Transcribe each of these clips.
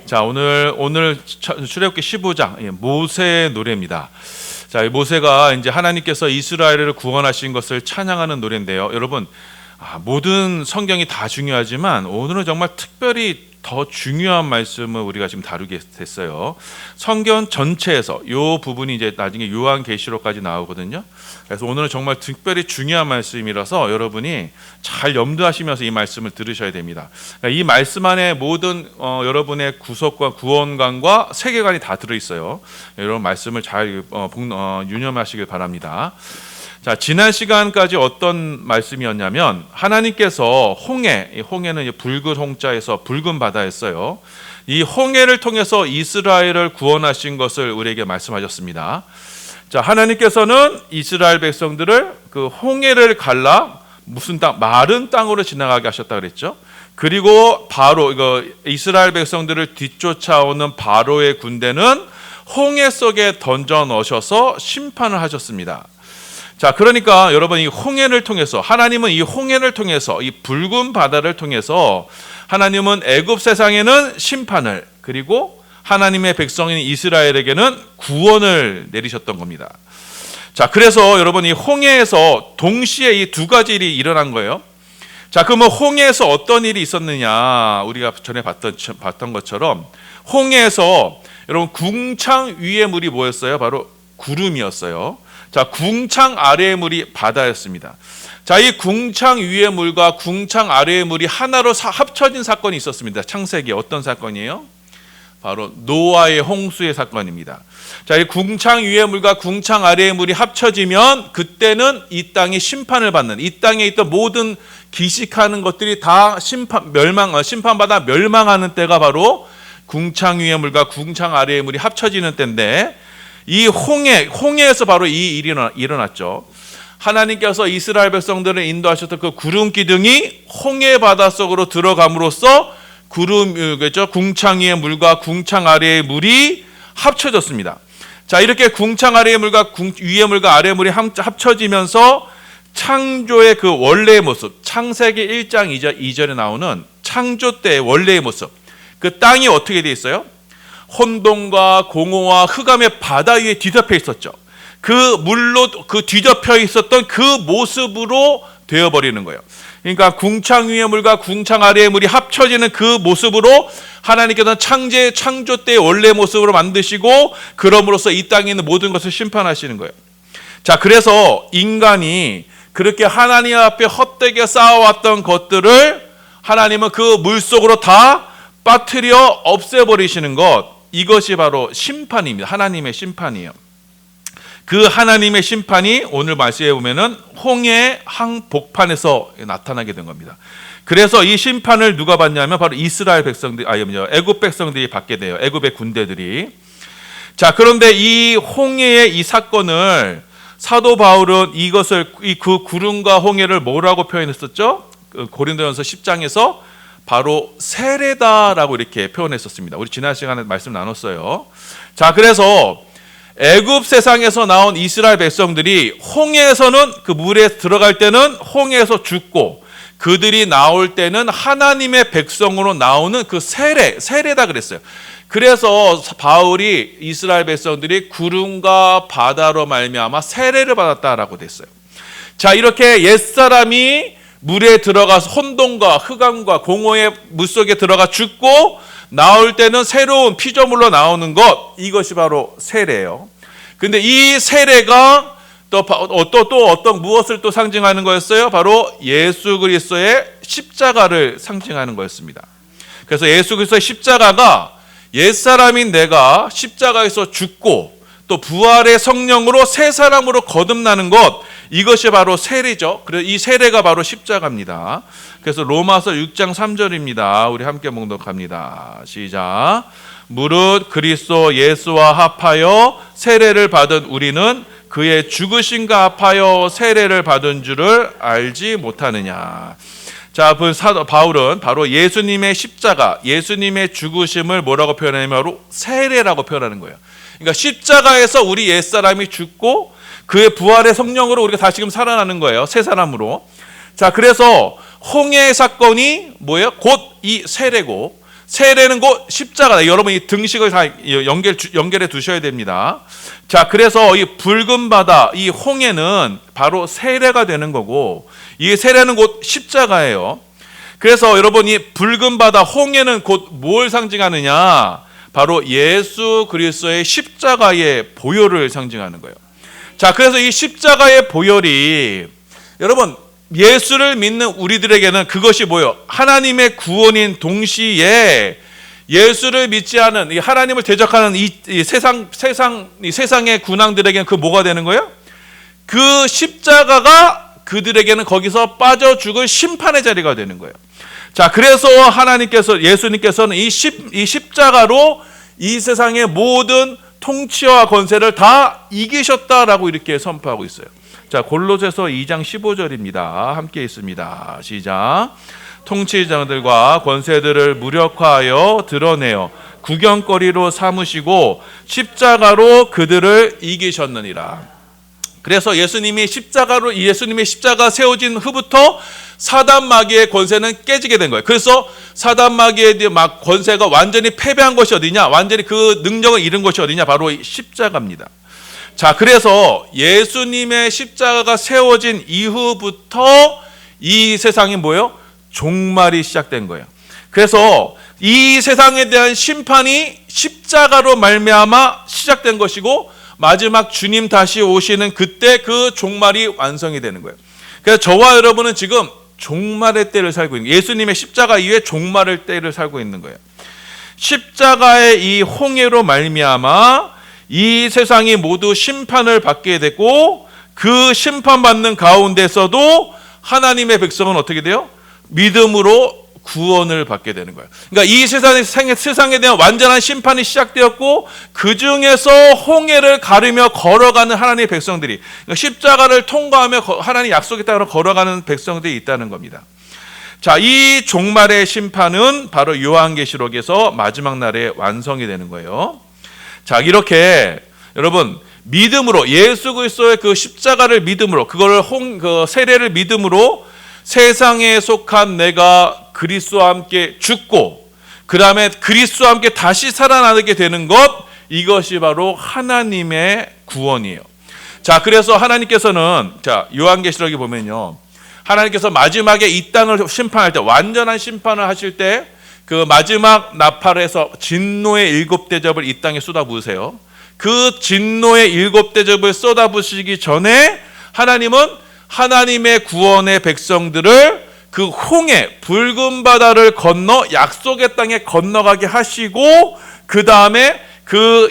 자, 오늘 출애굽기 15장 모세의 노래입니다. 자, 모세가 이제 하나님께서 이스라엘을 구원하신 것을 찬양하는 노래인데요. 여러분, 모든 성경이 다 중요하지만 오늘은 정말 특별히 더 중요한 말씀을 우리가 지금 다루게 됐어요. 성경 전체에서 이 부분이 이제 나중에 요한계시록까지 나오거든요. 그래서 오늘은 정말 특별히 중요한 말씀이라서 여러분이 잘 염두하시면서 이 말씀을 들으셔야 됩니다. 이 말씀 안에 모든 여러분의 구속과 구원관과 세계관이 다 들어있어요. 여러분 말씀을 잘 유념하시길 바랍니다. 자, 지난 시간까지 어떤 말씀이었냐면 하나님께서 홍해는 붉은 홍자에서 붉은 바다였어요. 이 홍해를 통해서 이스라엘을 구원하신 것을 우리에게 말씀하셨습니다. 자, 하나님께서는 이스라엘 백성들을 그 홍해를 갈라 무슨 땅, 마른 땅으로 지나가게 하셨다 그랬죠. 그리고 바로 이스라엘 백성들을 뒤쫓아오는 바로의 군대는 홍해 속에 던져 넣으셔서 심판을 하셨습니다. 자, 그러니까 여러분 이 홍해를 통해서 하나님은 이 홍해를 통해서 이 붉은 바다를 통해서 하나님은 애굽 세상에는 심판을 그리고 하나님의 백성인 이스라엘에게는 구원을 내리셨던 겁니다. 자, 그래서 여러분 이 홍해에서 동시에 이 두 가지 일이 일어난 거예요. 자, 그러면 홍해에서 어떤 일이 있었느냐? 우리가 전에 봤던 것처럼 홍해에서 여러분 궁창 위의 물이 뭐였어요? 바로 구름이었어요. 자, 궁창 아래의 물이 바다였습니다. 자, 이 궁창 위의 물과 궁창 아래의 물이 하나로 합쳐진 사건이 있었습니다. 창세기 어떤 사건이에요? 바로 노아의 홍수의 사건입니다. 자, 이 궁창 위의 물과 궁창 아래의 물이 합쳐지면 그때는 이 땅이 심판을 받는, 이 땅에 있던 모든 기식하는 것들이 다 심판받아 멸망하는 때가 바로 궁창 위의 물과 궁창 아래의 물이 합쳐지는 때인데, 이 홍해에서 바로 이 일이 일어났죠. 하나님께서 이스라엘 백성들을 인도하셨던 그 구름 기둥이 홍해 바다 속으로 들어감으로써 궁창 위의 물과 궁창 아래의 물이 합쳐졌습니다. 자, 이렇게 궁창 아래의 물과 위의 물과 아래의 물이 합쳐지면서 창조의 그 원래의 모습, 창세기 1장 2절에 나오는 창조 때의 원래의 모습, 그 땅이 어떻게 되어 있어요? 혼돈과 공허와 흑암의 바다 위에 뒤덮여 있었죠. 그 물로 그 뒤덮여 있었던 그 모습으로 되어버리는 거예요. 그러니까 궁창 위의 물과 궁창 아래의 물이 합쳐지는 그 모습으로 하나님께서는 창조 때의 원래 모습으로 만드시고 그럼으로써 이 땅에 있는 모든 것을 심판하시는 거예요. 자, 그래서 인간이 그렇게 하나님 앞에 헛되게 쌓아왔던 것들을 하나님은 그 물속으로 다 빠뜨려 없애버리시는 것, 이것이 바로 심판입니다. 하나님의 심판이에요. 그 하나님의 심판이 오늘 말씀에 보면은 홍해 항복판에서 나타나게 된 겁니다. 그래서 이 심판을 누가 받냐면 바로 이스라엘 백성들, 애굽 백성들이 받게 돼요. 애굽의 군대들이. 자, 그런데 이 홍해의 이 사건을 사도 바울은 이것을 그 구름과 홍해를 뭐라고 표현했었죠? 고린도전서 10장에서 바로 세례다라고 이렇게 표현했었습니다. 우리 지난 시간에 말씀 나눴어요. 자, 그래서 애굽 세상에서 나온 이스라엘 백성들이 홍해에서는 그 물에 들어갈 때는 홍해에서 죽고 그들이 나올 때는 하나님의 백성으로 나오는 그 세례다 그랬어요. 그래서 바울이 이스라엘 백성들이 구름과 바다로 말미암아 세례를 받았다라고 됐어요. 자, 이렇게 옛사람이 물에 들어가서 혼돈과 흑암과 공허의 물속에 들어가 죽고 나올 때는 새로운 피조물로 나오는 것, 이것이 바로 세례예요. 근데 이 세례가 또 어떤 무엇을 또 상징하는 거였어요? 바로 예수 그리스도의 십자가를 상징하는 거였습니다. 그래서 예수 그리스도의 십자가가 옛사람인 내가 십자가에서 죽고 또 부활의 성령으로 새 사람으로 거듭나는 것, 이것이 바로 세례죠. 그래서 이 세례가 바로 십자가입니다. 그래서 로마서 6장 3절입니다. 우리 함께 봉독합니다. 시작. 무릇 그리스도 예수와 합하여 세례를 받은 우리는 그의 죽으심과 합하여 세례를 받은 줄을 알지 못하느냐. 자, 바울은 바로 예수님의 십자가, 예수님의 죽으심을 뭐라고 표현하냐면 바로 세례라고 표현하는 거예요. 그러니까 십자가에서 우리 옛사람이 죽고 그의 부활의 성령으로 우리가 다시금 살아나는 거예요. 새 사람으로. 자, 그래서 홍해 사건이 뭐예요? 곧 이 세례고, 세례는 곧 십자가다. 여러분 이 등식을 다 연결해 두셔야 됩니다. 자, 그래서 이 붉은 바다, 이 홍해는 바로 세례가 되는 거고, 이 세례는 곧 십자가예요. 그래서 여러분 이 붉은 바다, 홍해는 곧 뭘 상징하느냐? 바로 예수 그리스도의 십자가의 보혈을 상징하는 거예요. 자, 그래서 이 십자가의 보혈이 여러분 예수를 믿는 우리들에게는 그것이 뭐예요? 하나님의 구원인 동시에 예수를 믿지 않은 이 하나님을 대적하는 이 세상의 군왕들에게는 그 뭐가 되는 거예요? 그 십자가가 그들에게는 거기서 빠져 죽을 심판의 자리가 되는 거예요. 자, 그래서 예수님께서는 이 십자가로 이 세상의 모든 통치와 권세를 다 이기셨다라고 이렇게 선포하고 있어요. 자, 골로새서 2장 15절입니다. 함께 있습니다. 시작. 통치자들과 권세들을 무력화하여 드러내어 구경거리로 삼으시고 십자가로 그들을 이기셨느니라. 그래서 예수님의 십자가 세워진 후부터 사단 마귀의 권세는 깨지게 된 거예요. 그래서 사단 마귀의 권세가 완전히 패배한 것이 어디냐? 완전히 그 능력을 잃은 것이 어디냐? 바로 십자가입니다. 자, 그래서 예수님의 십자가가 세워진 이후부터 이 세상이 뭐예요? 종말이 시작된 거예요. 그래서 이 세상에 대한 심판이 십자가로 말미암아 시작된 것이고, 마지막 주님 다시 오시는 그때 그 종말이 완성이 되는 거예요. 그래서 저와 여러분은 지금 종말의 때를 살고 있는, 예수님의 십자가 이후에 종말의 때를 살고 있는 거예요. 십자가의 이 홍해로 말미암아 이 세상이 모두 심판을 받게 되고, 그 심판받는 가운데서도 하나님의 백성은 어떻게 돼요? 믿음으로 구원을 받게 되는 거예요. 그러니까 이 세상에 대한 완전한 심판이 시작되었고, 그 중에서 홍해를 가르며 걸어가는 하나님의 백성들이, 그러니까 십자가를 통과하며 하나님 약속에 따라 걸어가는 백성들이 있다는 겁니다. 자, 이 종말의 심판은 바로 요한계시록에서 마지막 날에 완성이 되는 거예요. 자, 이렇게 여러분 믿음으로 예수 그리스도의 그 십자가를 믿음으로, 그 세례를 믿음으로 세상에 속한 내가 그리스도와 함께 죽고 그 다음에 그리스도와 함께 다시 살아나게 되는 것, 이것이 바로 하나님의 구원이에요. 자, 그래서 하나님께서는, 자, 요한계시록에 보면요, 하나님께서 마지막에 이 땅을 심판할 때, 완전한 심판을 하실 때 그 마지막 나팔에서 진노의 7대접을 이 땅에 쏟아부으세요. 그 진노의 7대접을 쏟아부으시기 전에 하나님은 하나님의 구원의 백성들을 그 홍해, 붉은 바다를 건너 약속의 땅에 건너가게 하시고, 그 다음에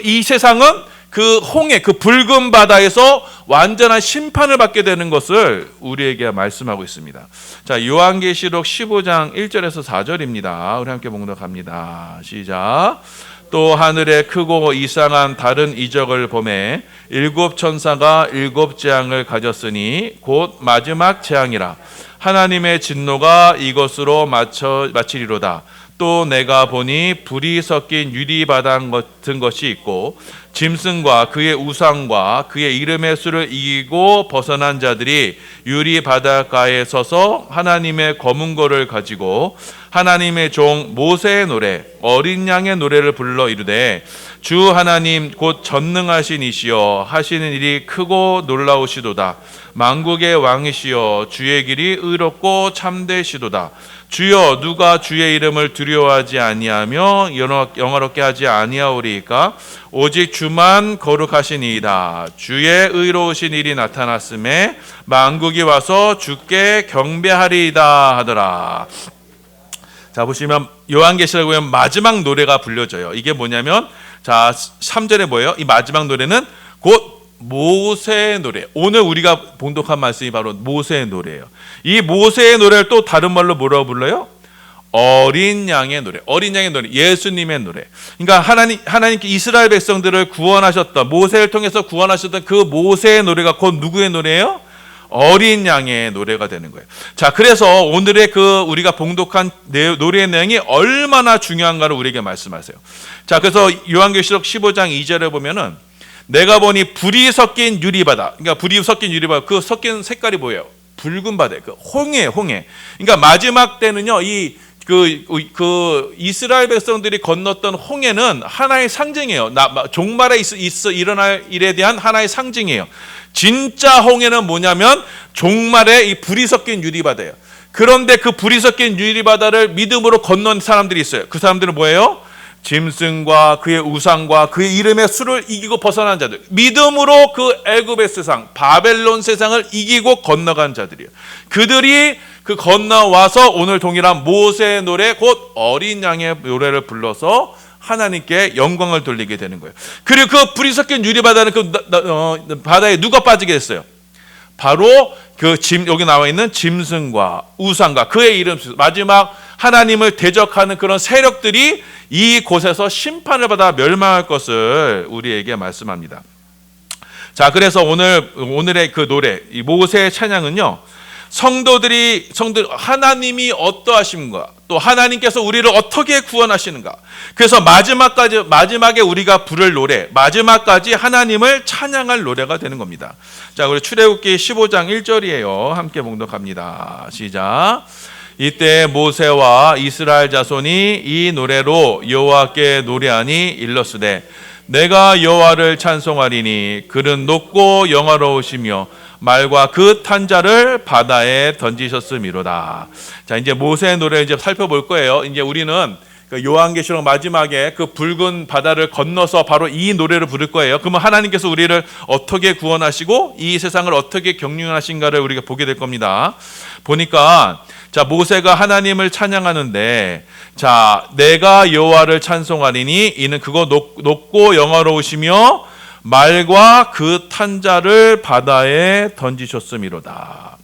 이 세상은 그 홍해, 그 붉은 바다에서 완전한 심판을 받게 되는 것을 우리에게 말씀하고 있습니다. 자, 요한계시록 15장 1절에서 4절입니다. 우리 함께 봉독합니다. 시작. 또 하늘에 크고 이상한 다른 이적을 보매 7 천사가 7 재앙을 가졌으니 곧 마지막 재앙이라. 하나님의 진노가 이것으로 마치리로다. 또 내가 보니 불이 섞인 유리바닥 같은 것이 있고, 짐승과 그의 우상과 그의 이름의 수를 이기고 벗어난 자들이 유리 바닷가에 서서 하나님의 검은 고를 가지고 하나님의 종 모세의 노래, 어린 양의 노래를 불러 이르되, 주 하나님 곧 전능하신 이시여 하시는 일이 크고 놀라우시도다. 만국의 왕이시여 주의 길이 의롭고 참되시도다. 주여 누가 주의 이름을 두려워하지 아니하며 영화롭게 하지 아니하오리이까? 오직 주만 거룩하시니이다. 주의 의로우신 일이 나타났음에 만국이 와서 주께 경배하리이다 하더라. 자, 보시면 요한계시록에 보면 마지막 노래가 불려져요. 이게 뭐냐면, 자, 3절에 뭐예요? 이 마지막 노래는 곧 모세의 노래. 오늘 우리가 봉독한 말씀이 바로 모세의 노래예요. 이 모세의 노래를 또 다른 말로 뭐라고 불러요? 어린 양의 노래. 어린 양의 노래, 예수님의 노래. 그러니까 하나님께 이스라엘 백성들을 구원하셨던, 모세를 통해서 구원하셨던 그 모세의 노래가 곧 누구의 노래예요? 어린 양의 노래가 되는 거예요. 자, 그래서 오늘의 우리가 봉독한 노래의 내용이 얼마나 중요한가를 우리에게 말씀하세요. 자, 그래서 요한계시록 15장 2절에 보면은 내가 보니 불이 섞인 유리바다. 그러니까 불이 섞인 유리바다. 그 섞인 색깔이 뭐예요? 붉은 바다. 그 홍해. 그러니까 마지막 때는요, 이 그 이스라엘 백성들이 건넜던 홍해는 하나의 상징이에요. 종말에 일어날 일에 대한 하나의 상징이에요. 진짜 홍해는 뭐냐면 종말에 이 불이 섞인 유리바다예요. 그런데 그 불이 섞인 유리바다를 믿음으로 건넌 사람들이 있어요. 그 사람들은 뭐예요? 짐승과 그의 우상과 그의 이름의 수를 이기고 벗어난 자들, 믿음으로 그 애굽의 세상, 바벨론 세상을 이기고 건너간 자들이에요. 그들이 그 건너와서 오늘 동일한 모세의 노래, 곧 어린 양의 노래를 불러서 하나님께 영광을 돌리게 되는 거예요. 그리고 그 불이 섞인 유리바다는 그 바다에 누가 빠지게 됐어요? 바로 여기 나와 있는 짐승과 우상과 그의 이름, 마지막 하나님을 대적하는 그런 세력들이 이 곳에서 심판을 받아 멸망할 것을 우리에게 말씀합니다. 자, 그래서 오늘의 그 노래, 이 모세의 찬양은요, 성도들 하나님이 어떠하신가, 또 하나님께서 우리를 어떻게 구원하시는가. 그래서 마지막에 우리가 부를 노래, 마지막까지 하나님을 찬양할 노래가 되는 겁니다. 자, 우리 출애굽기 15장 1절이에요. 함께 봉독합니다. 시작. 이때 모세와 이스라엘 자손이 이 노래로 여호와께 노래하니 일렀으되 내가 여호와를 찬송하리니 그는 높고 영화로우시며 말과 그 탄자를 바다에 던지셨음이로다. 자, 이제 모세의 노래 이제 살펴볼 거예요. 이제 우리는 요한계시록 마지막에 그 붉은 바다를 건너서 바로 이 노래를 부를 거예요. 그러면 하나님께서 우리를 어떻게 구원하시고 이 세상을 어떻게 경륜하신가를 우리가 보게 될 겁니다. 보니까 자, 모세가 하나님을 찬양하는데, 자, 내가 여호와를 찬송하리니 이는 그거 높고 영화로우시며 말과 그 탄자를 바다에 던지셨음이로다.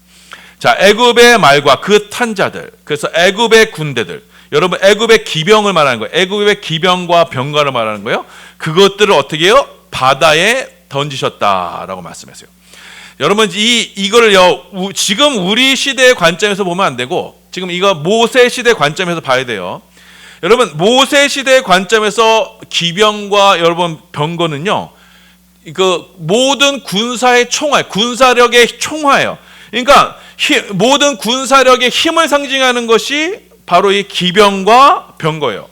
자, 애굽의 말과 그 탄자들, 그래서 애굽의 군대들, 여러분 애굽의 기병을 말하는 거예요. 애굽의 기병과 병거를 말하는 거예요. 그것들을 어떻게 해요? 바다에 던지셨다라고 말씀했어요. 여러분 이거를요, 지금 우리 시대의 관점에서 보면 안 되고 지금 이거 모세 시대 관점에서 봐야 돼요. 여러분 모세 시대의 관점에서 기병과 여러분 병거는요, 그 모든 군사의 총알, 군사력의 총화예요. 그러니까 모든 군사력의 힘을 상징하는 것이 바로 이 기병과 병거예요.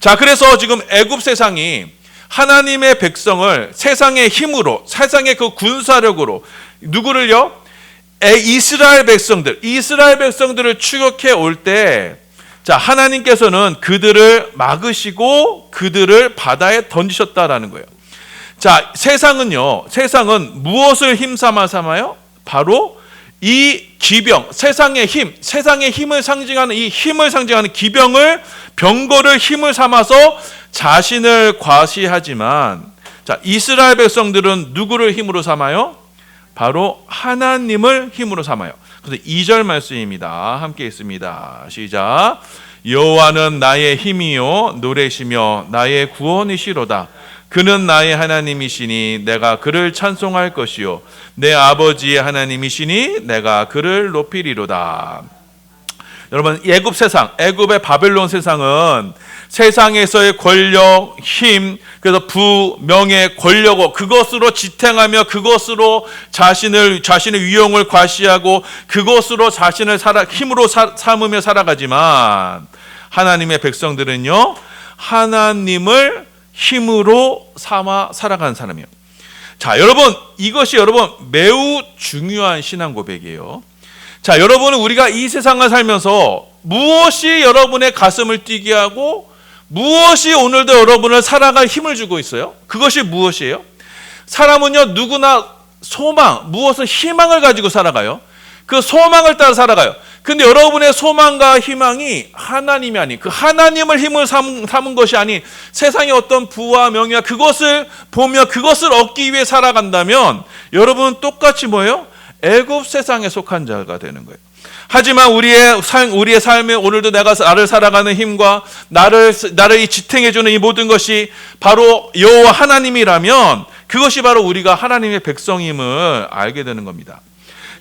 자, 그래서 지금 애굽 세상이 하나님의 백성을 세상의 힘으로, 세상의 그 군사력으로 누구를요? 이스라엘 백성들을 추격해 올 때, 자, 하나님께서는 그들을 막으시고 그들을 바다에 던지셨다라는 거예요. 자, 세상은 무엇을 삼아요? 바로 이 기병, 세상의 힘을 상징하는 이 힘을 상징하는 기병을, 병거를 힘을 삼아서 자신을 과시하지만, 자, 이스라엘 백성들은 누구를 힘으로 삼아요? 바로 하나님을 힘으로 삼아요. 그래서 2절 말씀입니다. 함께 있습니다. 시작. 여호와는 나의 힘이요 노래시며 나의 구원이시로다. 그는 나의 하나님이시니 내가 그를 찬송할 것이요 내 아버지의 하나님이시니 내가 그를 높이리로다. 여러분, 애굽 세상, 애굽의 바벨론 세상은 세상에서의 권력, 힘, 그래서 부, 명예, 권력, 그것으로 지탱하며 그것으로 자신의 위용을 과시하고 그것으로 자신을 힘으로 삼으며 살아가지만, 하나님의 백성들은요, 하나님을 힘으로 삼아 살아가는 사람이에요. 자, 여러분, 이것이 매우 중요한 신앙 고백이에요. 자, 여러분은 우리가 이 세상을 살면서 무엇이 여러분의 가슴을 뛰게 하고 무엇이 오늘도 여러분을 살아갈 힘을 주고 있어요? 그것이 무엇이에요? 사람은요, 누구나 소망, 무엇을 희망을 가지고 살아가요. 그 소망을 따라 살아가요. 근데 여러분의 소망과 희망이 하나님이 아닌, 그 하나님을 힘을 삼은 것이 아닌 세상의 어떤 부와 명예와 그것을 보며 그것을 얻기 위해 살아간다면 여러분은 똑같이 뭐예요? 애굽 세상에 속한 자가 되는 거예요. 하지만 우리의 삶에 오늘도 나를 살아가는 힘과 나를 지탱해주는 이 모든 것이 바로 여호와 하나님이라면 그것이 바로 우리가 하나님의 백성임을 알게 되는 겁니다.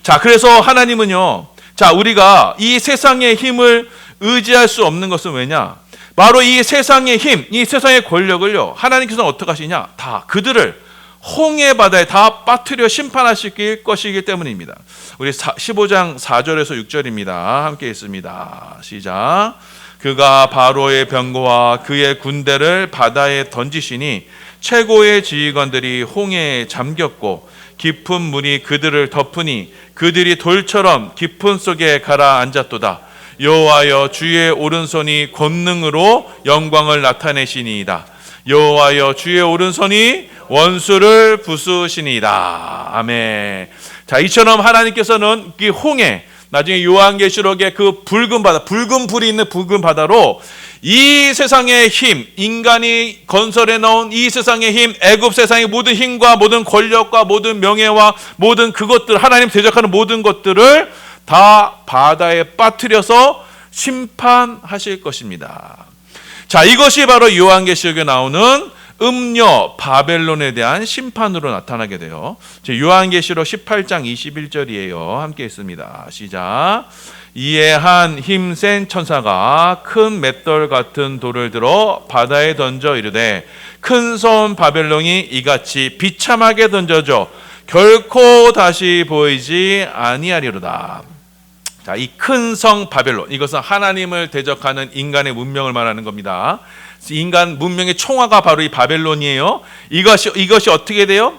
자, 그래서 하나님은요, 자, 우리가 이 세상의 힘을 의지할 수 없는 것은 왜냐? 바로 이 세상의 힘, 이 세상의 권력을요, 하나님께서는 어떻게 하시냐? 다 그들을 홍해 바다에 다 빠뜨려 심판하실 것이기 때문입니다. 우리 15장 4절에서 6절입니다. 함께 있습니다. 시작. 그가 바로의 병거와 그의 군대를 바다에 던지시니 최고의 지휘관들이 홍해에 잠겼고 깊은 물이 그들을 덮으니 그들이 돌처럼 깊은 속에 가라앉았도다. 여호와여 주의 오른손이 권능으로 영광을 나타내시니이다. 여호와여 주의 오른손이 원수를 부수시니이다. 아멘. 자, 이처럼 하나님께서는 이 홍해, 나중에 요한계시록의 그 붉은 바다, 붉은 불이 있는 붉은 바다로 이 세상의 힘, 인간이 건설해 놓은 이 세상의 힘, 애굽 세상의 모든 힘과 모든 권력과 모든 명예와 모든 그것들, 하나님 대적하는 모든 것들을 다 바다에 빠뜨려서 심판하실 것입니다. 자, 이것이 바로 요한계시록에 나오는 음녀 바벨론에 대한 심판으로 나타나게 돼요. 요한계시록 18장 21절이에요. 함께 있습니다. 시작. 이에 한 힘센 천사가 큰 맷돌 같은 돌을 들어 바다에 던져 이르되 큰 섬 바벨론이 이같이 비참하게 던져져 결코 다시 보이지 아니하리로다. 자, 이 큰 성 바벨론, 이것은 하나님을 대적하는 인간의 문명을 말하는 겁니다. 인간 문명의 총화가 바로 이 바벨론이에요. 이것이 어떻게 돼요?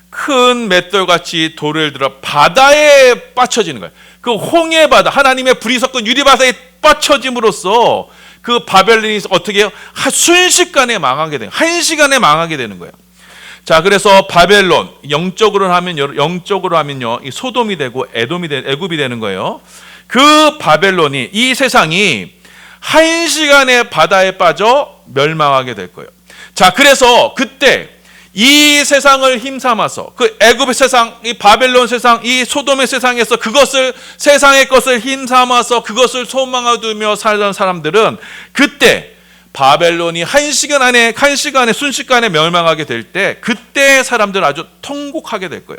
큰 맷돌같이 돌을 들어 바다에 빠쳐지는 거예요. 그 홍해 바다, 하나님의 불이 섞은 유리바다에 빠쳐짐으로써 그 바벨론이 어떻게 해요? 순식간에 망하게 돼요. 한 시간에 망하게 되는 거예요. 자, 그래서 바벨론 영적으로 하면요, 이 소돔이 되고 애굽이 되는 거예요. 그 바벨론이, 이 세상이 한 시간에 바다에 빠져 멸망하게 될 거예요. 자, 그래서 그때 이 세상을 힘삼아서 그 애굽의 세상, 이 바벨론 세상, 이 소돔의 세상에서 그것을, 세상의 것을 힘삼아서 그것을 소망하며 살던 사람들은 그때 바벨론이 한 시간에 순식간에 멸망하게 될 때, 그때 사람들은 아주 통곡하게 될 거예요.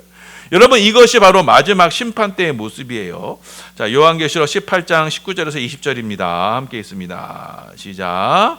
여러분, 이것이 바로 마지막 심판 때의 모습이에요. 자, 요한계시록 18장 19절에서 20절입니다. 함께 있습니다. 시작.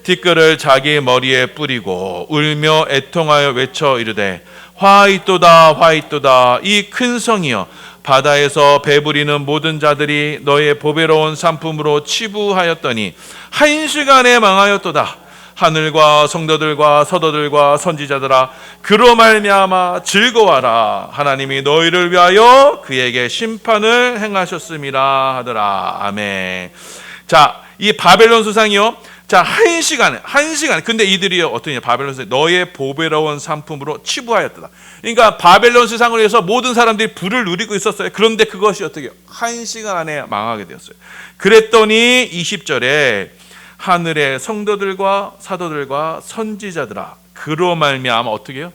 티끌을 자기 머리에 뿌리고 울며 애통하여 외쳐 이르되 화 있도다 화 있도다 이 큰 성이여 바다에서 배부리는 모든 자들이 너의 보배로운 상품으로 치부하였더니 한 시간에 망하였도다. 하늘과 성도들과 서도들과 선지자들아 그로 말미암아 즐거워하라. 하나님이 너희를 위하여 그에게 심판을 행하셨음이라 하더라. 아멘. 자, 이 바벨론 수상이요, 자, 한 시간에 근데 이들이요 어떠냐, 바벨론 세상 너의 보배로운 상품으로 치부하였다. 그러니까 바벨론 세상을 위해서 모든 사람들이 부를 누리고 있었어요. 그런데 그것이 어떻게 한 시간 안에 망하게 되었어요. 그랬더니 20절에 하늘의 성도들과 사도들과 선지자들아 그로 말미암아 어떻게 해요?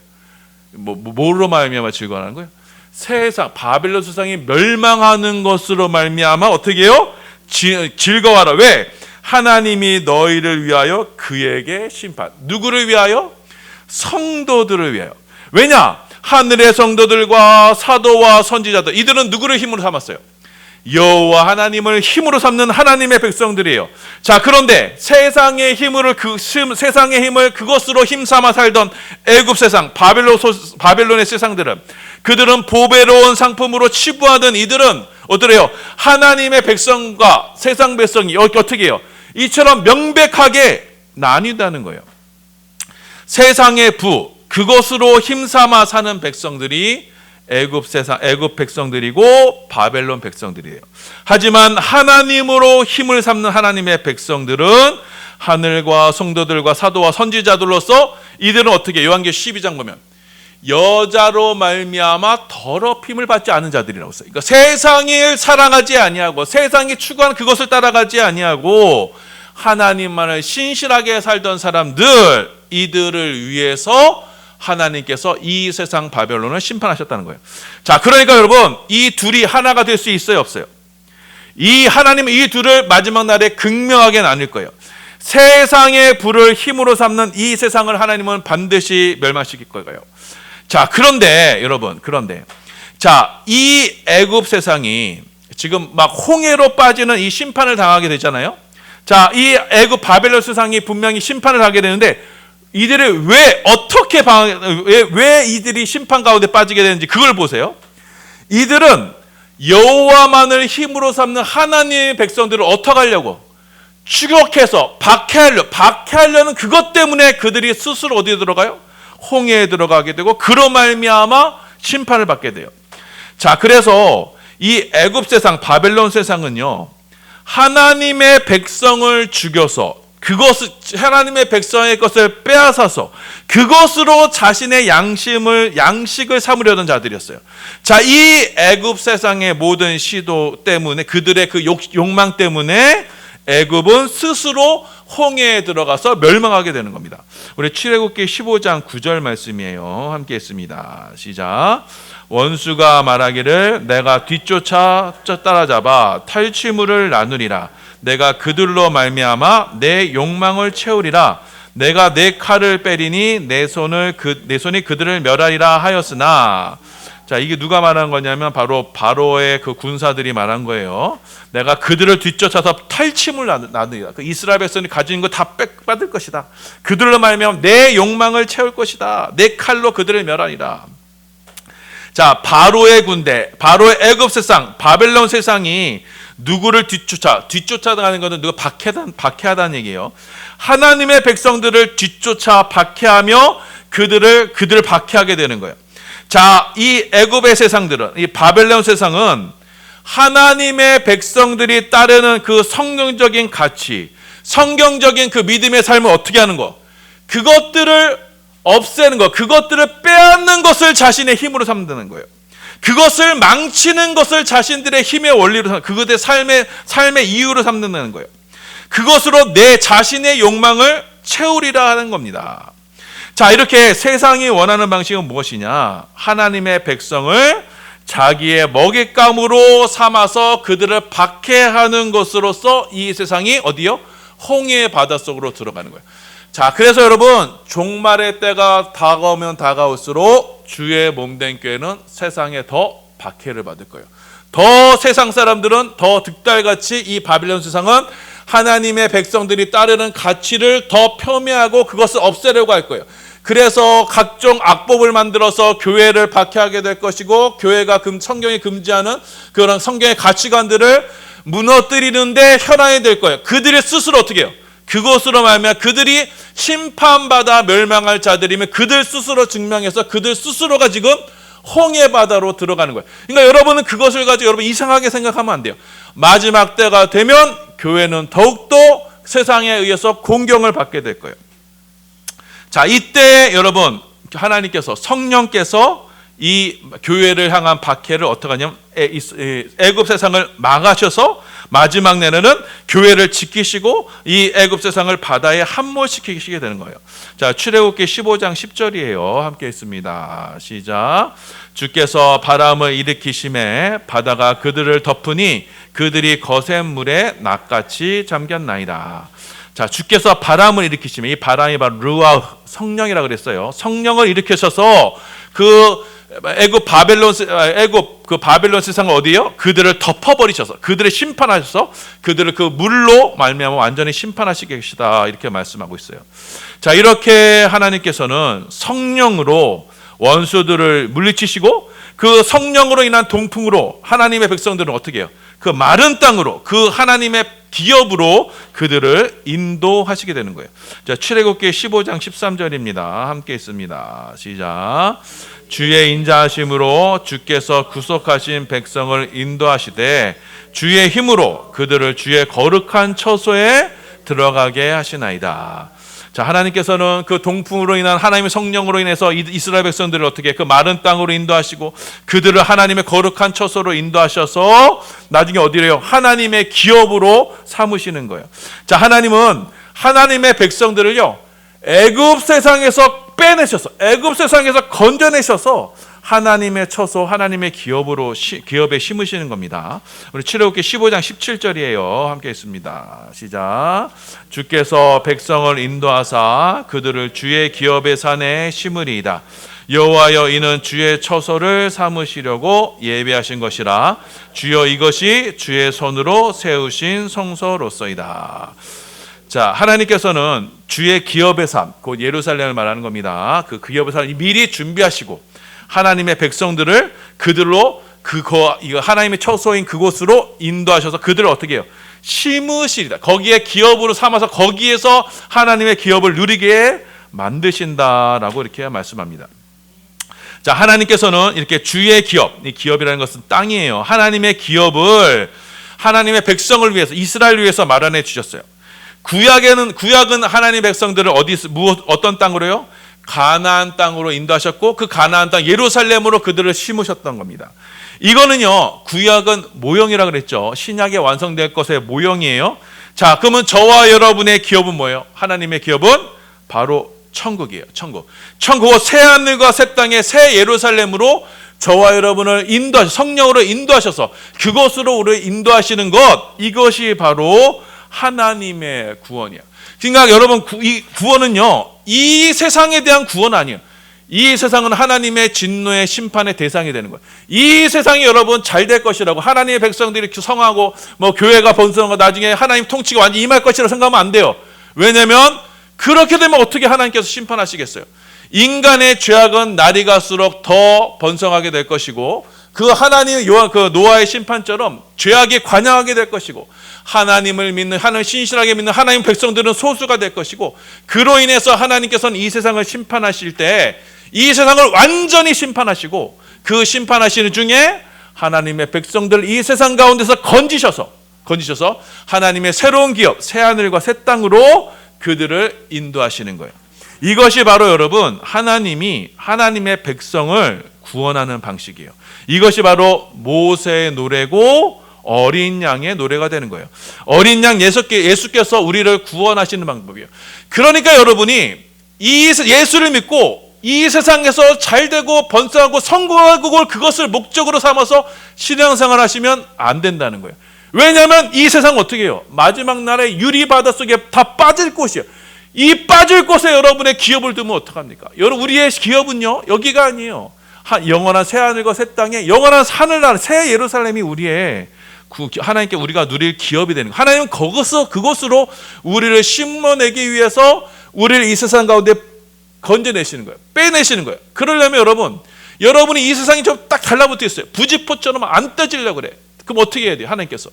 뭐로 말미암아 즐거워하는 거예요? 세상 바벨론 세상이 멸망하는 것으로 말미암아 어떻게 해요? 즐거워하라. 왜? 하나님이 너희를 위하여 그에게 심판. 누구를 위하여? 성도들을 위하여. 왜냐? 하늘의 성도들과 사도와 선지자들, 이들은 누구를 힘으로 삼았어요? 여호와 하나님을 힘으로 삼는 하나님의 백성들이에요. 자, 그런데 세상의 힘을 그것으로 힘삼아 살던 애굽 세상, 바벨론의 세상들은, 그들은 보배로운 상품으로 치부하던 이들은 어떠래요? 하나님의 백성과 세상 백성이 어떻게 해요? 이처럼 명백하게 나뉘다는 거예요. 세상의 부, 그것으로 힘삼아 사는 백성들이 애굽 백성들이고 바벨론 백성들이에요. 하지만 하나님으로 힘을 삼는 하나님의 백성들은 하늘과 성도들과 사도와 선지자들로서 이들은 어떻게, 요한계시록 12장 보면 여자로 말미암아 더럽힘을 받지 않은 자들이라고 써요. 그러니까 세상을 사랑하지 아니하고 세상이 추구하는 그것을 따라가지 아니하고 하나님만을 신실하게 살던 사람들, 이들을 위해서 하나님께서 이 세상 바벨론을 심판하셨다는 거예요. 자, 그러니까 여러분, 이 둘이 하나가 될 수 있어요, 없어요? 이 하나님은 이 둘을 마지막 날에 극명하게 나눌 거예요. 세상의 불을 힘으로 삼는 이 세상을 하나님은 반드시 멸망시킬 거예요. 자, 그런데 여러분, 자, 이 애굽 세상이 지금 막 홍해로 빠지는 이 심판을 당하게 되잖아요. 자, 이 애굽 바벨론 세상이 분명히 심판을 하게 되는데 이들이 왜 이들이 심판 가운데 빠지게 되는지 그걸 보세요. 이들은 여호와만을 힘으로 삼는 하나님의 백성들을 어떻게 하려고? 추격해서 박해하려는 그것 때문에 그들이 스스로 어디에 들어가요? 홍해에 들어가게 되고 그로 말미암아 심판을 받게 돼요. 자, 그래서 이 애굽 세상, 바벨론 세상은요, 하나님의 백성을 죽여서 하나님의 백성의 것을 빼앗아서 그것으로 자신의 양식을 삼으려던 자들이었어요. 자, 이 애굽 세상의 모든 시도 때문에, 그들의 그 욕망 때문에 애굽은 스스로 홍해에 들어가서 멸망하게 되는 겁니다. 우리 출애굽기 15장 9절 말씀이에요. 함께 했습니다. 시작. 원수가 말하기를 내가 뒤쫓아 따라잡아 탈취물을 나누리라. 내가 그들로 말미암아 내 욕망을 채우리라. 내가 내 칼을 빼리니 내 손이 그들을 멸하리라 하였으나. 자, 이게 누가 말한 거냐면 바로 바로의 그 군사들이 말한 거예요. 내가 그들을 뒤쫓아서 탈취물 나누리라. 그 이스라엘 백성이 가진 거 다 받을 것이다. 그들로 말미암아 내 욕망을 채울 것이다. 내 칼로 그들을 멸하리라. 자, 바로의 군대, 바로의 애굽 세상, 바벨론 세상이 누구를 뒤쫓아가는 것은 누가 박해하다는 얘기예요. 하나님의 백성들을 뒤쫓아 박해하며 그들을 박해하게 되는 거예요. 자, 이 애굽의 세상들은, 이 바벨론 세상은 하나님의 백성들이 따르는 그 성경적인 가치, 성경적인 그 믿음의 삶을 어떻게 하는 거? 그것들을 없애는 것, 그것들을 빼앗는 것을 자신의 힘으로 삼는 거예요. 그것을 망치는 것을 자신들의 힘의 원리로, 그것의 삶의 이유로 삼는 거예요. 그것으로 내 자신의 욕망을 채우리라 하는 겁니다. 자, 이렇게 세상이 원하는 방식은 무엇이냐? 하나님의 백성을 자기의 먹잇감으로 삼아서 그들을 박해하는 것으로서 이 세상이 어디요? 홍해의 바닷속으로 들어가는 거예요. 자, 그래서 여러분, 종말의 때가 다가오면 다가올수록 주의 몸된 교회는 세상에 더 박해를 받을 거예요. 더 세상 사람들은 더 득달같이 이 바빌론 세상은 하나님의 백성들이 따르는 가치를 더 폄훼하고 그것을 없애려고 할 거예요. 그래서 각종 악법을 만들어서 교회를 박해하게 될 것이고, 교회가 성경이 금지하는 그런 성경의 가치관들을 무너뜨리는데 현안이 될 거예요. 그들이 스스로 어떻게 해요? 그것으로 말하면 그들이 심판받아 멸망할 자들이면 그들 스스로 증명해서 그들 스스로가 지금 홍해 바다로 들어가는 거예요. 그러니까 여러분은 그것을 가지고 여러분 이상하게 생각하면 안 돼요. 마지막 때가 되면 교회는 더욱더 세상에 의해서 공경을 받게 될 거예요. 자, 이때 여러분, 하나님께서, 성령께서 이 교회를 향한 박해를 어떻게 하냐면 애굽 세상을 막으셔서 마지막 내내는 교회를 지키시고 이 애굽 세상을 바다에 함몰시키시게 되는 거예요. 자, 출애굽기 15장 10절이에요. 함께 있습니다. 시작. 주께서 바람을 일으키심에 바다가 그들을 덮으니 그들이 거센 물에 낚같이 잠겼나이다. 자, 주께서 바람을 일으키시면, 이 바람이 바로 르아, 성령이라고 그랬어요. 성령을 일으키셔서 애굽 바벨론 세상을 어디요? 그들을 덮어버리셔서, 그들을 심판하셔서 그들을 그 물로 말미암아 완전히 심판하시게 계시다, 이렇게 말씀하고 있어요. 자, 이렇게 하나님께서는 성령으로 원수들을 물리치시고 그 성령으로 인한 동풍으로 하나님의 백성들은 어떻게 해요? 그 마른 땅으로, 그 하나님의 기업으로 그들을 인도하시게 되는 거예요. 자, 출애굽기 15장 13절입니다. 함께 있습니다. 시작. 주의 인자하심으로 주께서 구속하신 백성을 인도하시되 주의 힘으로 그들을 주의 거룩한 처소에 들어가게 하시나이다. 자, 하나님께서는 그 동풍으로 인한 하나님의 성령으로 인해서 이스라엘 백성들을 어떻게 그 마른 땅으로 인도하시고 그들을 하나님의 거룩한 처소로 인도하셔서 나중에 어디래요? 하나님의 기업으로 삼으시는 거예요. 자, 하나님은 하나님의 백성들을요, 애굽 세상에서 빼내셔서, 애굽 세상에서 건져내셔서 하나님의 처소, 하나님의 기업에 심으시는 겁니다. 우리 출애굽기 15장 17절이에요. 함께 있습니다. 시작. 주께서 백성을 인도하사 그들을 주의 기업의 산에 심으리이다. 여호와여, 이는 주의 처소를 삼으시려고 예배하신 것이라. 주여, 이것이 주의 손으로 세우신 성소로서이다. 자, 하나님께서는 주의 기업의 삶, 곧 예루살렘을 말하는 겁니다. 그 기업의 삶을 미리 준비하시고 하나님의 백성들을 그들로 하나님의 처소인 그곳으로 인도하셔서 그들을 어떻게 해요? 심으시리다. 거기에 기업으로 삼아서 거기에서 하나님의 기업을 누리게 만드신다라고 이렇게 말씀합니다. 자, 하나님께서는 이렇게 주의 기업, 이 기업이라는 것은 땅이에요. 하나님의 기업을 하나님의 백성을 위해서, 이스라엘을 위해서 마련해 주셨어요. 구약은 하나님의 백성들을 어떤 땅으로요? 가나안 땅으로 인도하셨고, 그 가나안 땅 예루살렘으로 그들을 심으셨던 겁니다. 이거는요, 구약은 모형이라 그랬죠. 신약에 완성될 것의 모형이에요. 자, 그러면 저와 여러분의 기업은 뭐예요? 하나님의 기업은 바로 천국이에요. 천국은 새 하늘과 새 땅의 새 예루살렘으로 저와 여러분을 성령으로 인도하셔서 그곳으로 우리를 인도하시는 것, 이것이 바로 하나님의 구원이에요. 그러니까 여러분, 이 구원은요, 이 세상에 대한 구원 아니에요. 이 세상은 하나님의 진노의 심판의 대상이 되는 거예요. 이 세상이 여러분 잘 될 것이라고 하나님의 백성들이 성하고 교회가 번성하고 나중에 하나님 통치가 완전히 임할 것이라고 생각하면 안 돼요. 왜냐하면 그렇게 되면 어떻게 하나님께서 심판하시겠어요? 인간의 죄악은 날이 갈수록 더 번성하게 될 것이고, 그 하나님 그 노아의 심판처럼 죄악이 관영하게 될 것이고, 하나님을 믿는, 하나님 신실하게 믿는 하나님 백성들은 소수가 될 것이고, 그로 인해서 하나님께서는 이 세상을 심판하실 때 이 세상을 완전히 심판하시고, 그 심판하시는 중에 하나님의 백성들 이 세상 가운데서 건지셔서 하나님의 새로운 기업, 새 하늘과 새 땅으로 그들을 인도하시는 거예요. 이것이 바로 여러분, 하나님이 하나님의 백성을 구원하는 방식이에요. 이것이 바로 모세의 노래고 어린 양의 노래가 되는 거예요. 어린 양 예수께서 우리를 구원하시는 방법이에요. 그러니까 여러분이 예수를 믿고 이 세상에서 잘되고 번성하고 성공하고 그것을 목적으로 삼아서 신앙생활 하시면 안 된다는 거예요. 왜냐하면 이 세상은 어떻게 해요? 마지막 날에 유리바다 속에 다 빠질 곳이에요. 이 빠질 곳에 여러분의 기업을 두면 어떡합니까? 여러분, 우리의 기업은요, 여기가 아니에요. 영원한 새 하늘과 새 땅에 영원한 하늘나라 새 예루살렘이 우리의 하나님께 우리가 누릴 기업이 되는 거예요. 하나님은 그곳으로 우리를 심어내기 위해서 우리를 이 세상 가운데 건져내시는 거예요. 빼내시는 거예요. 그러려면 여러분이 이 세상이 좀 딱 달라붙어 있어요. 부직포처럼 안 떠지려고 그래. 그럼 어떻게 해야 돼요? 하나님께서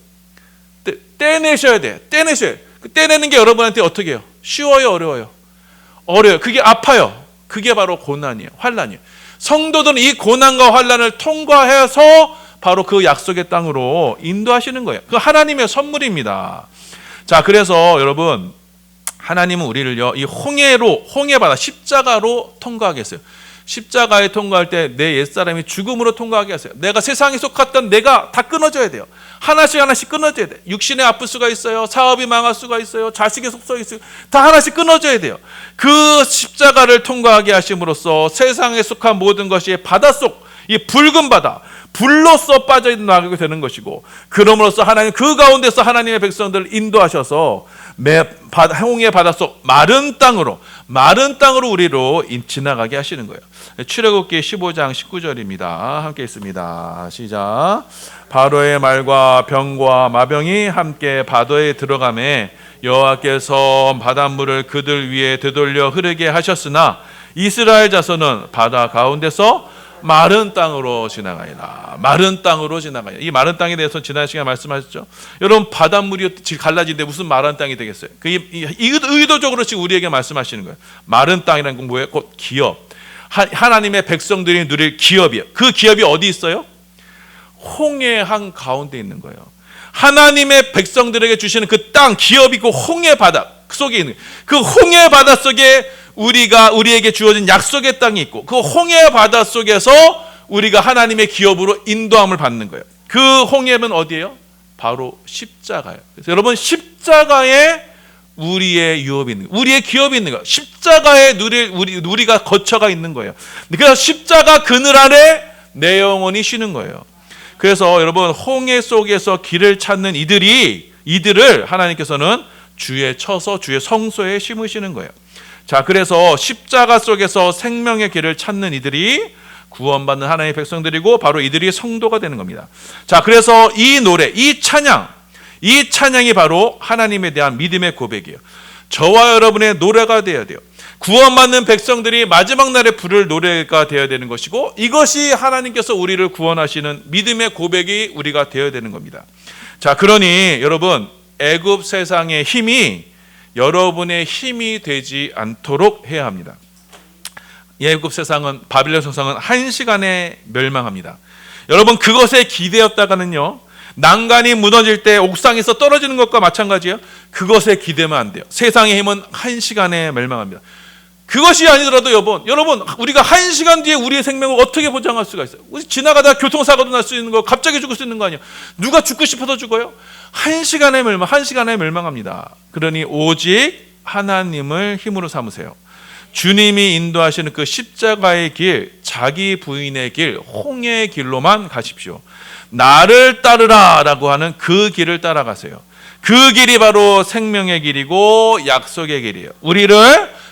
떼내셔야 돼. 떼내는 게 여러분한테 어떻게 해요? 쉬워요? 어려워요? 어려워요. 그게 아파요. 그게 바로 고난이에요. 환난이에요. 성도들은 이 고난과 환난을 통과해서 바로 그 약속의 땅으로 인도하시는 거예요. 그 하나님의 선물입니다. 자, 그래서 여러분, 하나님은 우리를요, 이 홍해바다, 십자가로 통과하게 했어요. 십자가에 통과할 때 내 옛사람이 죽음으로 통과하게 하세요. 내가 세상에 속했던 내가 다 끊어져야 돼요. 하나씩 끊어져야 돼요. 육신에 아플 수가 있어요. 사업이 망할 수가 있어요. 자식의 속성이 있어요. 다 하나씩 끊어져야 돼요. 그 십자가를 통과하게 하심으로써 세상에 속한 모든 것이 바닷속, 이 붉은 바다, 불로써 빠져나가게 되는 것이고, 그럼으로써 하나님 그 가운데서 하나님의 백성들을 인도하셔서 홍해 바닷속 마른 땅으로 우리로 지나가게 하시는 거예요. 출애굽기 15장 19절입니다. 함께 있습니다. 시작. 바로의 말과 병과 마병이 함께 바다에 들어가매 여호와께서 바닷물을 그들 위에 되돌려 흐르게 하셨으나 이스라엘 자손은 바다 가운데서 마른 땅으로 지나가리라. 마른 땅으로 지나가리라. 이 마른 땅에 대해서 지난 시간에 말씀하셨죠. 여러분, 바닷물이 갈라지는데 무슨 마른 땅이 되겠어요? 의도적으로 지금 우리에게 말씀하시는 거예요. 마른 땅이라는 건 뭐예요? 곧 기업. 하나님의 백성들이 누릴 기업이에요. 그 기업이 어디 있어요? 홍해 한 가운데 있는 거예요. 하나님의 백성들에게 주시는 그 땅, 기업이 그 홍해 바다 속에 있는 거예요. 그 홍해 바다 속에 우리에게 주어진 약속의 땅이 있고, 그 홍해 바다 속에서 우리가 하나님의 기업으로 인도함을 받는 거예요. 그 홍해는 어디예요? 바로 십자가예요. 그래서 여러분, 십자가에 우리의 유업이 있는 거예요. 우리의 기업이 있는 거예요. 십자가에 우리가 거처가 있는 거예요. 그래서 십자가 그늘 아래 내 영혼이 쉬는 거예요. 그래서 여러분, 홍해 속에서 길을 찾는 이들을 하나님께서는 주에 쳐서 주의 성소에 심으시는 거예요. 자, 그래서 십자가 속에서 생명의 길을 찾는 이들이 구원받는 하나님의 백성들이고, 바로 이들이 성도가 되는 겁니다. 자, 그래서 이 노래, 이 찬양이 바로 하나님에 대한 믿음의 고백이에요. 저와 여러분의 노래가 되어야 돼요. 구원받는 백성들이 마지막 날에 부를 노래가 되어야 되는 것이고, 이것이 하나님께서 우리를 구원하시는 믿음의 고백이 우리가 되어야 되는 겁니다. 자, 그러니 여러분, 애굽 세상의 힘이 여러분의 힘이 되지 않도록 해야 합니다. 애굽 세상은, 바빌론 세상은 한시간에 멸망합니다. 여러분, 그것에 기대었다가는요, 난간이 무너질 때 옥상에서 떨어지는 것과 마찬가지예요. 그것에 기대면 안 돼요. 세상의 힘은 한시간에 멸망합니다. 그것이 아니더라도 여러분, 우리가 한시간 뒤에 우리의 생명을 어떻게 보장할 수가 있어요? 우리 지나가다 교통사고도 날 수 있는 거, 갑자기 죽을 수 있는 거 아니에요? 누가 죽고 싶어서 죽어요? 한시간에 멸망합니다. 그러니 오직 하나님을 힘으로 삼으세요. 주님이 인도하시는 그 십자가의 길, 자기 부인의 길, 홍해의 길로만 가십시오. 나를 따르라 라고 하는 그 길을 따라가세요. 그 길이 바로 생명의 길이고 약속의 길이에요. 우리를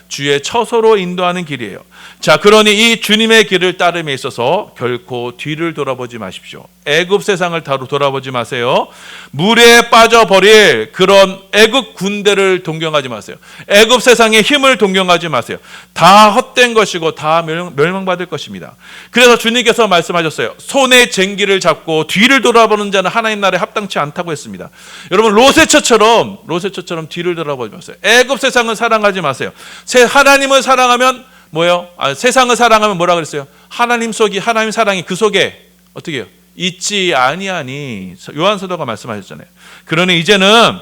주의 처소로 인도하는 길이에요. 자, 그러니 이 주님의 길을 따름에 있어서 결코 뒤를 돌아보지 마십시오. 애굽 세상을 돌아보지 마세요. 물에 빠져버릴 그런 애굽 군대를 동경하지 마세요. 애굽 세상의 힘을 동경하지 마세요. 다 헛된 것이고 다 멸망받을 것입니다. 그래서 주님께서 말씀하셨어요. 손에 쟁기를 잡고 뒤를 돌아보는 자는 하나님 나라에 합당치 않다고 했습니다. 여러분, 로세처처럼 뒤를 돌아보지 마세요. 애굽 세상을 사랑하지 마세요. 하나님을 사랑하면 뭐예요? 세상을 사랑하면 뭐라 그랬어요? 하나님 사랑이 그 속에 어떻게 해요? 있지 아니하니. 요한사도가 말씀하셨잖아요. 그러니 이제는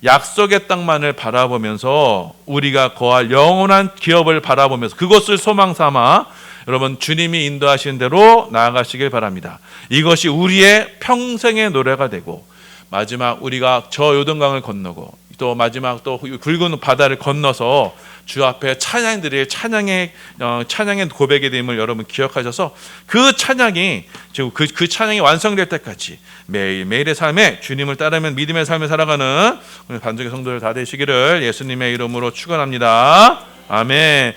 약속의 땅만을 바라보면서 우리가 거할 영원한 기업을 바라보면서 그것을 소망 삼아 여러분 주님이 인도하신 대로 나아가시길 바랍니다. 이것이 우리의 평생의 노래가 되고 마지막 우리가 저 요단강을 건너고 또 마지막 또 굵은 바다를 건너서 주 앞에 찬양의 고백이 됨을 여러분 기억하셔서 그 찬양이 그 찬양이 완성될 때까지 매일매일의 삶에 주님을 따르면 믿음의 삶을 살아가는 우리 반석의 성도들 다 되시기를 예수님의 이름으로 축원합니다. 아멘.